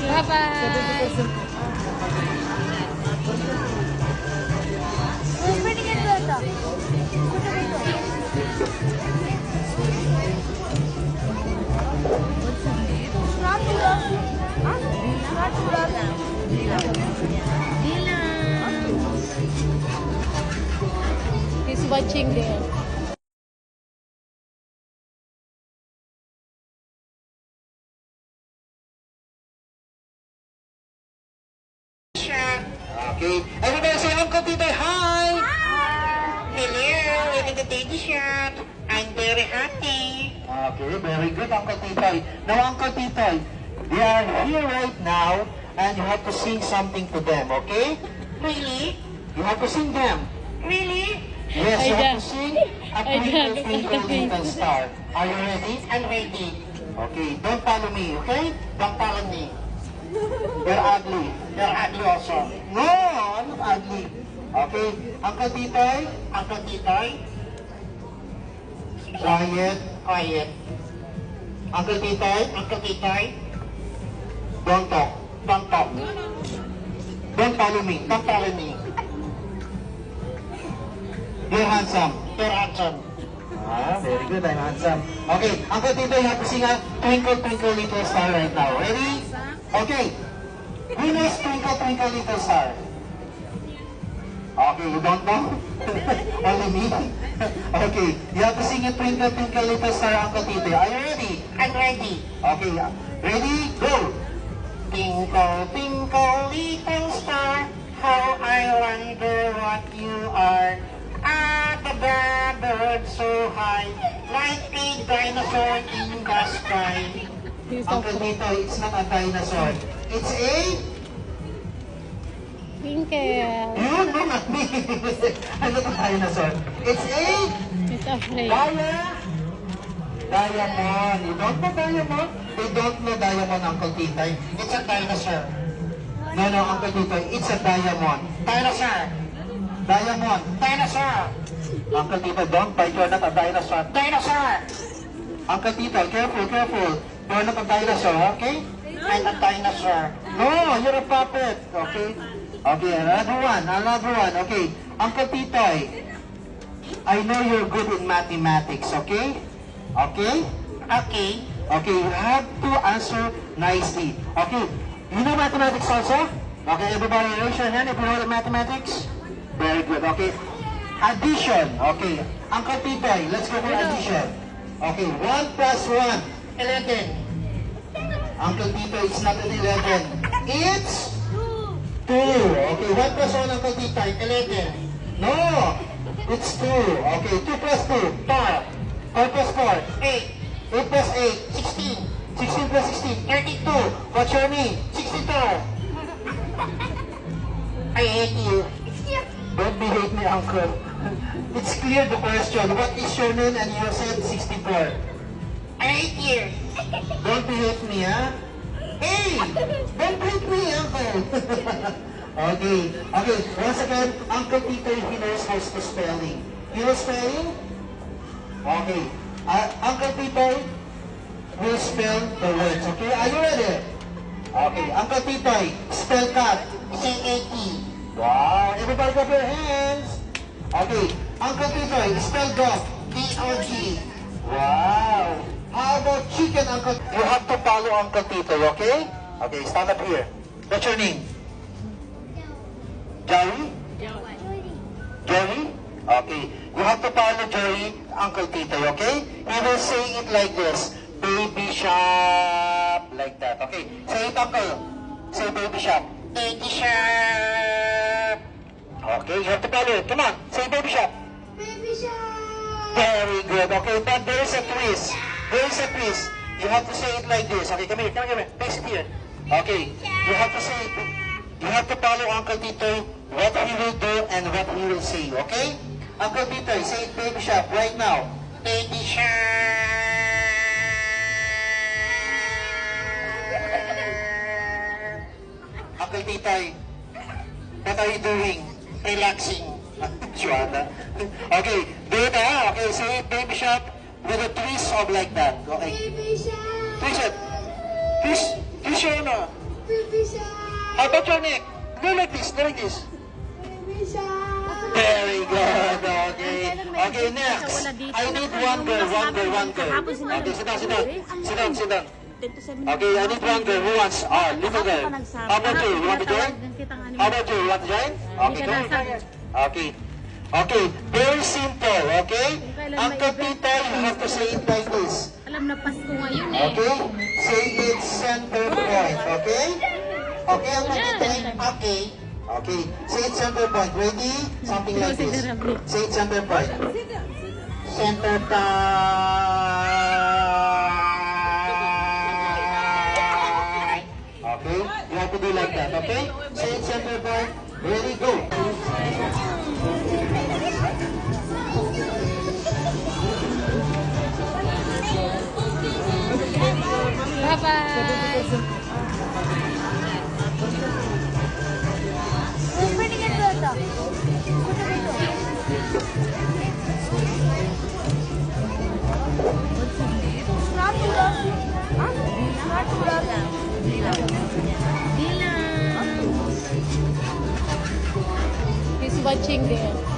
Bye-bye. He's watching there. Okay, everybody say Uncle Titoy, hi! Hello, look at the baby shark. I'm very happy. Okay, very good, Uncle Titoy. Now, Uncle Titoy, they are here right now, and you have to sing something to them, okay? Really? You have to sing them. Really? Yes, you have to sing a Twinkle Twinkle Little Star. Are you ready? I'm ready. Okay, don't follow me, okay? Don't follow me. You're ugly. You're ugly also. No, I'm not ugly. Okay, Uncle Titoy. Uncle Titoy. Quiet. Quiet. Uncle Titoy. Uncle Titoy. Don't talk. Don't talk. Don't follow me. Don't follow me. You're handsome. You're handsome. Ah, very good. I'm handsome. Okay, Uncle Titoy, you have to sing a Twinkle Twinkle Little Star right now. Ready? Okay. Who knows Twinkle Twinkle Little Star? Okay, you don't know? Only me? Okay, you have to sing a Twinkle Twinkle Little Star, Uncle Titoy. Are you ready? I'm ready. Okay, ready? Go! Twinkle, twinkle, little star, how I wonder what you are. Up above, bird so high, like a dinosaur in the sky. Uncle Titoy, it's not a dinosaur. It's a... Twinkle. You know not me. I'm not a dinosaur. It's a... It's afraid. Diamond. You don't know diamond? They don't know diamond, Uncle Titoy. It's a dinosaur. No, Uncle Titoy, it's a diamond. Dinosaur. Diamond. Dinosaur. Uncle Titoy, don't bite. You're not a dinosaur. Dinosaur. Uncle Titoy, careful, careful. You're not a dinosaur, okay? I'm a dinosaur. No, you're a puppet. Okay? Okay, another one. Okay, Uncle Titoy, I know you're good in mathematics, okay? Okay? Okay. Okay, you have to answer nicely. Okay, you know mathematics also? Okay, everybody raise your hand if you know the mathematics. Very good, okay. Addition, okay. Uncle Titoy, let's go for addition. Okay, 1 plus 1, 11. Uncle Titoy, it's not an 11. It's 2. Okay, 1 plus 1, Uncle Titoy, 11. No, it's 2. Okay, 2 plus 2, 4. 4 plus 4, 8. 8 plus 8, 16. 16 plus 16, 32. What's your name? 62. I hate you. Don't be hate me, Uncle. It's clear the question. What is your name? And you said 64. I hate you. Don't be hate me, huh? Hey! Don't hate me, Uncle. Okay. Okay, once again, Uncle Peter, he knows how to spelling. You know spelling? Okay. Uncle Peter will spell the words, okay? Are you ready? Okay. Uncle Peter, spell cat. C-A-T. Wow. Everybody clap your hands. Okay. Uncle Peter, spell dog. D-O-G. Wow. How about chicken, Uncle? You have to follow Uncle Peter, okay? Okay, stand up here. What's your name? Joey? Joey? Okay. You have to follow Joey, Uncle Titoy, okay? He will say it like this. Baby shop. Like that. Okay. Say it, Uncle. Say baby shop. Baby shop. Okay, you have to follow it. Come on. Say baby shop. Baby shop. Very good. Okay, but there is a twist. There is a twist. You have to say it like this. Okay, come here. Come here. Face it here. Okay. You have to say it. You have to follow Uncle Titoy, what he will do and what he will say, okay? Uncle Titoy, say baby shop right now. Baby shop. Uncle Titoy, what are you doing? Relaxing. Joanna. Okay, do it, ha? Okay, say baby shark with a twist of like that. Okay. Baby shark. Twist it. Twist your ano. Baby shark. How about your neck? Go like this, go like this. Baby shark. Very good. Okay. Okay, next. I need one girl. Okay, sit down. Okay, I need one girl who wants little girl. How about you? You want to join? How about you? You want to join? Okay, go. Okay. Okay, very simple, okay? Uncle Tito, you have to say it like this. Alam na Pasko ngayon eh. Okay? Say it center point, okay? Okay, Uncle Tito, okay. Okay, say it center point. Ready? Something like this. Say it center point. Center point. Okay? You have to do like that, okay? Say it center point. Ready, go. Bye-bye. He's watching there.